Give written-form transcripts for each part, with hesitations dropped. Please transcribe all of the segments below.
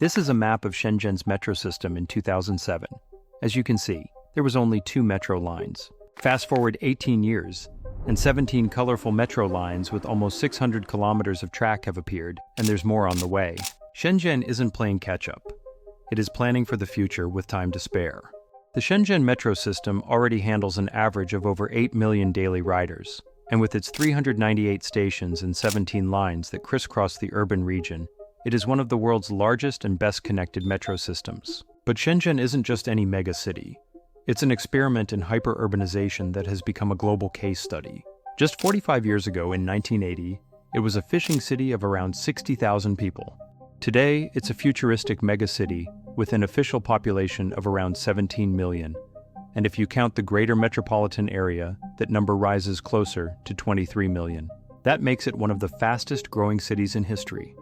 This is a map of Shenzhen's metro system in 2007. As you can see, there was only 2 metro lines. Fast forward 18 years, and 17 colorful metro lines with almost 600 kilometers of track have appeared, and there's more on the way. Shenzhen isn't playing catch-up. It is planning for the future with time to spare. The Shenzhen metro system already handles an average of over 8 million daily riders, and with its 398 stations and 17 lines that crisscross the urban region, it is one of the world's largest and best-connected metro systems. But Shenzhen isn't just any megacity. It's an experiment in hyper-urbanization that has become a global case study. Just 45 years ago, in 1980, it was a fishing city of around 60,000 people. Today, it's a futuristic megacity with an official population of around 17 million. And if you count the greater metropolitan area, that number rises closer to 23 million. That makes it one of the fastest-growing cities in history.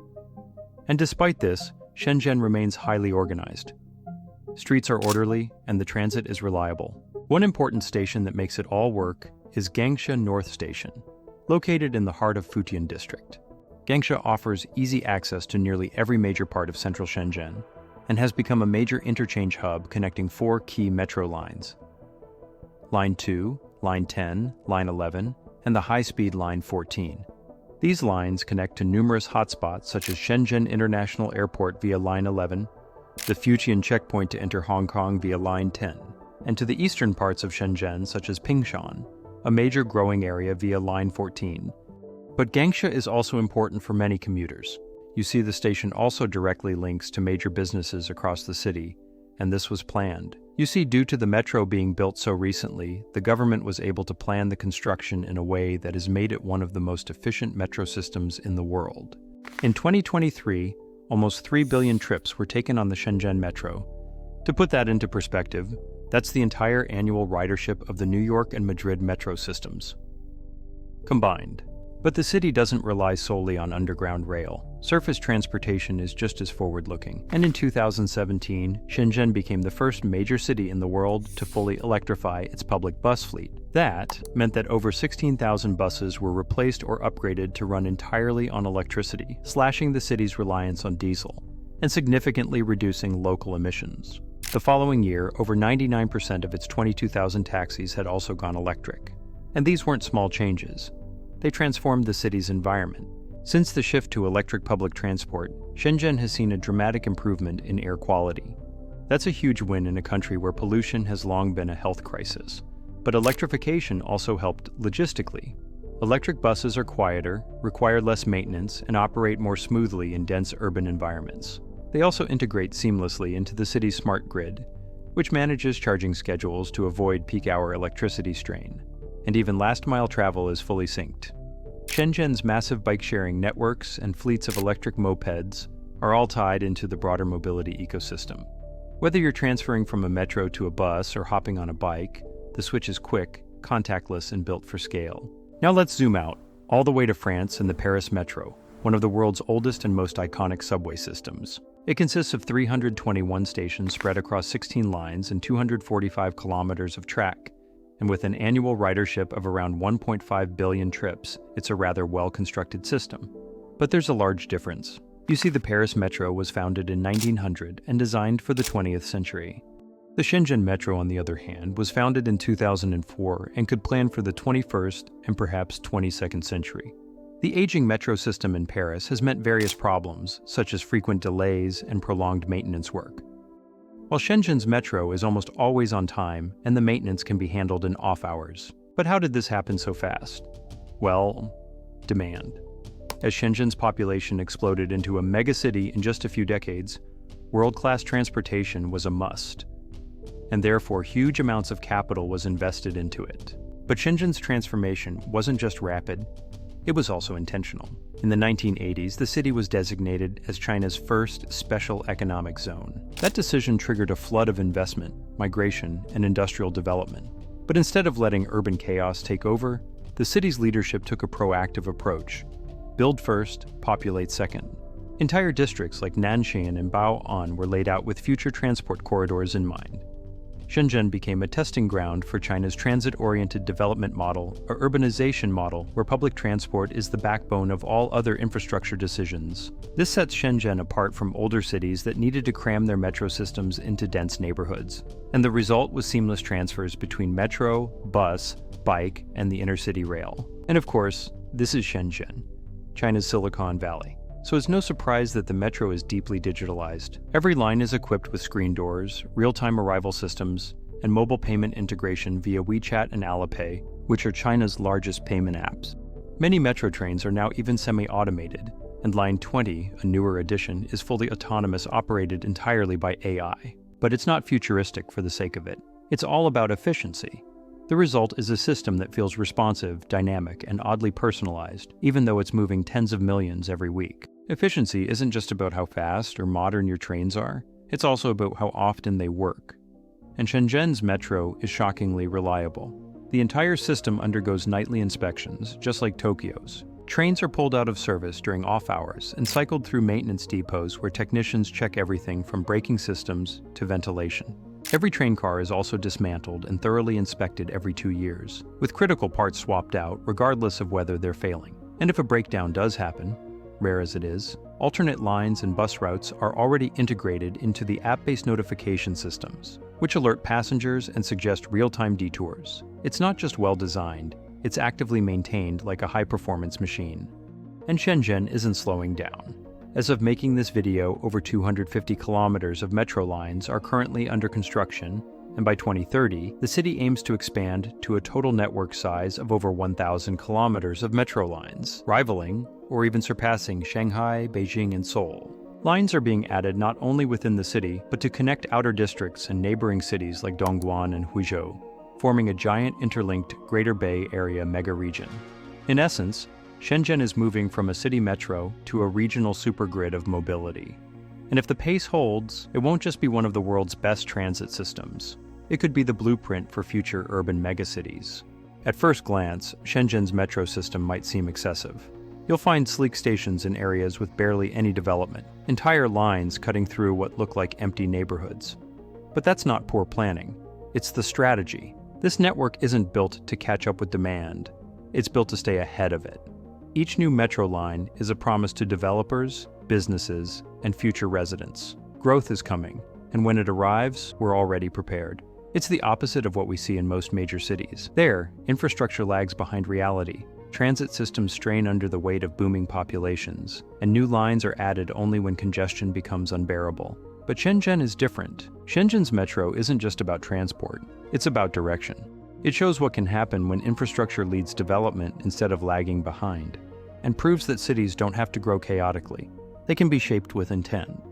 And despite this, Shenzhen remains highly organized. Streets are orderly, and the transit is reliable. One important station that makes it all work is Gangsha North Station, located in the heart of Futian District. Gangsha offers easy access to nearly every major part of central Shenzhen, and has become a major interchange hub connecting 4 key metro lines: Line 2, Line 10, Line 11, and the high-speed Line 14. These lines connect to numerous hotspots such as Shenzhen International Airport via Line 11, the Futian checkpoint to enter Hong Kong via Line 10, and to the eastern parts of Shenzhen such as Pingshan, a major growing area via Line 14. But Gangsha is also important for many commuters. You see, the station also directly links to major businesses across the city, and this was planned. You see, due to the metro being built so recently, the government was able to plan the construction in a way that has made it one of the most efficient metro systems in the world. In 2023, almost 3 billion trips were taken on the Shenzhen metro. To put that into perspective, that's the entire annual ridership of the New York and Madrid metro systems combined. But the city doesn't rely solely on underground rail. Surface transportation is just as forward-looking. And in 2017, Shenzhen became the first major city in the world to fully electrify its public bus fleet. That meant that over 16,000 buses were replaced or upgraded to run entirely on electricity, slashing the city's reliance on diesel, and significantly reducing local emissions. The following year, over 99% of its 22,000 taxis had also gone electric. And these weren't small changes. They transformed the city's environment. Since the shift to electric public transport, Shenzhen has seen a dramatic improvement in air quality. That's a huge win in a country where pollution has long been a health crisis. But electrification also helped logistically. Electric buses are quieter, require less maintenance, and operate more smoothly in dense urban environments. They also integrate seamlessly into the city's smart grid, which manages charging schedules to avoid peak-hour electricity strain. And even last-mile travel is fully synced. Shenzhen's massive bike-sharing networks and fleets of electric mopeds are all tied into the broader mobility ecosystem. Whether you're transferring from a metro to a bus or hopping on a bike, the switch is quick, contactless, and built for scale. Now let's zoom out, all the way to France and the Paris Metro, one of the world's oldest and most iconic subway systems. It consists of 321 stations spread across 16 lines and 245 kilometers of track. And with an annual ridership of around 1.5 billion trips, it's a rather well-constructed system. But there's a large difference. You see, the Paris Metro was founded in 1900 and designed for the 20th century. The Shenzhen Metro, on the other hand, was founded in 2004 and could plan for the 21st and perhaps 22nd century. The aging metro system in Paris has meant various problems, such as frequent delays and prolonged maintenance work. While Shenzhen's metro is almost always on time and the maintenance can be handled in off hours. But how did this happen so fast? Well, demand. As Shenzhen's population exploded into a megacity in just a few decades, world-class transportation was a must, and therefore huge amounts of capital was invested into it. But Shenzhen's transformation wasn't just rapid, it was also intentional. In the 1980s, the city was designated as China's first special economic zone. That decision triggered a flood of investment, migration, and industrial development. But instead of letting urban chaos take over, the city's leadership took a proactive approach. Build first, populate second. Entire districts like Nanshan and Bao'an were laid out with future transport corridors in mind. Shenzhen became a testing ground for China's transit-oriented development model, or urbanization model, where public transport is the backbone of all other infrastructure decisions. This sets Shenzhen apart from older cities that needed to cram their metro systems into dense neighborhoods. And the result was seamless transfers between metro, bus, bike, and the intercity rail. And of course, this is Shenzhen, China's Silicon Valley. So it's no surprise that the metro is deeply digitalized. Every line is equipped with screen doors, real-time arrival systems, and mobile payment integration via WeChat and Alipay, which are China's largest payment apps. Many metro trains are now even semi-automated, and Line 20, a newer addition, is fully autonomous, operated entirely by AI. But it's not futuristic for the sake of it. It's all about efficiency. The result is a system that feels responsive, dynamic, and oddly personalized, even though it's moving tens of millions every week. Efficiency isn't just about how fast or modern your trains are, it's also about how often they work. And Shenzhen's metro is shockingly reliable. The entire system undergoes nightly inspections, just like Tokyo's. Trains are pulled out of service during off hours and cycled through maintenance depots where technicians check everything from braking systems to ventilation. Every train car is also dismantled and thoroughly inspected every 2 years, with critical parts swapped out regardless of whether they're failing. And if a breakdown does happen, rare as it is, alternate lines and bus routes are already integrated into the app-based notification systems, which alert passengers and suggest real-time detours. It's not just well-designed, it's actively maintained like a high-performance machine. And Shenzhen isn't slowing down. As of making this video, over 250 kilometers of metro lines are currently under construction, and by 2030, the city aims to expand to a total network size of over 1,000 kilometers of metro lines, rivaling or even surpassing Shanghai, Beijing, and Seoul. Lines are being added not only within the city, but to connect outer districts and neighboring cities like Dongguan and Huizhou, forming a giant interlinked Greater Bay Area mega-region. In essence, Shenzhen is moving from a city metro to a regional supergrid of mobility. And if the pace holds, it won't just be one of the world's best transit systems. It could be the blueprint for future urban megacities. At first glance, Shenzhen's metro system might seem excessive. You'll find sleek stations in areas with barely any development, entire lines cutting through what look like empty neighborhoods. But that's not poor planning. It's the strategy. This network isn't built to catch up with demand. It's built to stay ahead of it. Each new metro line is a promise to developers, businesses, and future residents. Growth is coming, and when it arrives, we're already prepared. It's the opposite of what we see in most major cities. There, infrastructure lags behind reality. Transit systems strain under the weight of booming populations, and new lines are added only when congestion becomes unbearable. But Shenzhen is different. Shenzhen's metro isn't just about transport, it's about direction. It shows what can happen when infrastructure leads development instead of lagging behind, and proves that cities don't have to grow chaotically. They can be shaped with intent.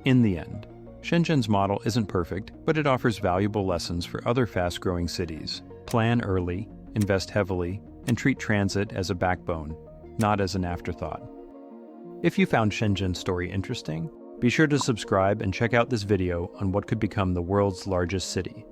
In the end, Shenzhen's model isn't perfect, but it offers valuable lessons for other fast-growing cities. Plan early, invest heavily, and treat transit as a backbone, not as an afterthought. If you found Shenzhen's story interesting, be sure to subscribe and check out this video on what could become the world's largest city.